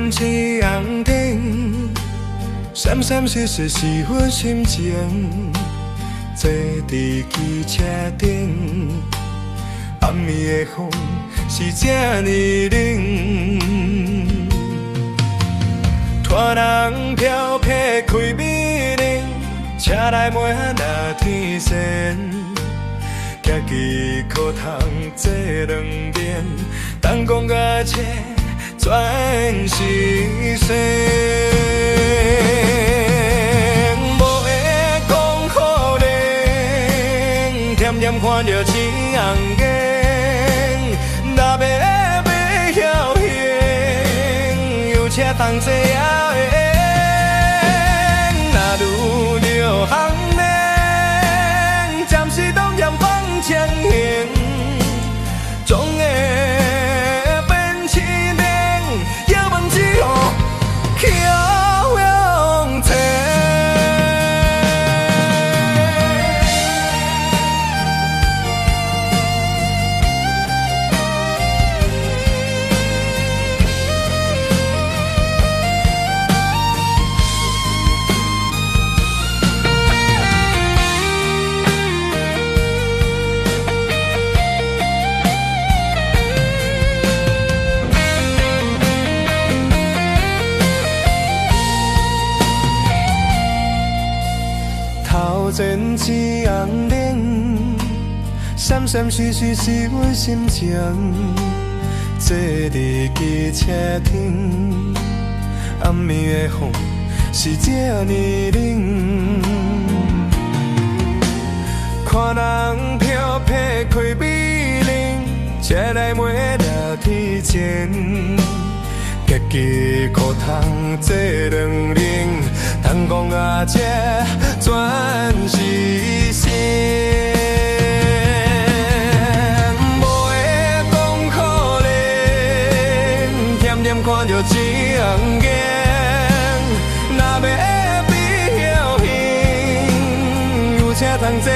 针一红灯，闪闪烁烁是阮心情。坐伫汽车顶，暗暝的风是这呢冷。拖人飘泊开美玲，车内满那天线，家己可通坐两遍，东讲甲车全是线。无会讲可怜，甜甜看着青红眼，若要买晓行，有车通坐也会。若愈着行len暂时当然放前行，总会变青灯，要问只好巧用情。头前一红灯，闪闪烁烁是阮心情。坐伫汽车顶，暗暝的风是这呢冷。看人飘泊开美玲，车内满聊天前，家己可通坐两轮，通讲啊这全是线。无会讲可怜，甜甜看着青红眼，若要比晓行，有车通坐。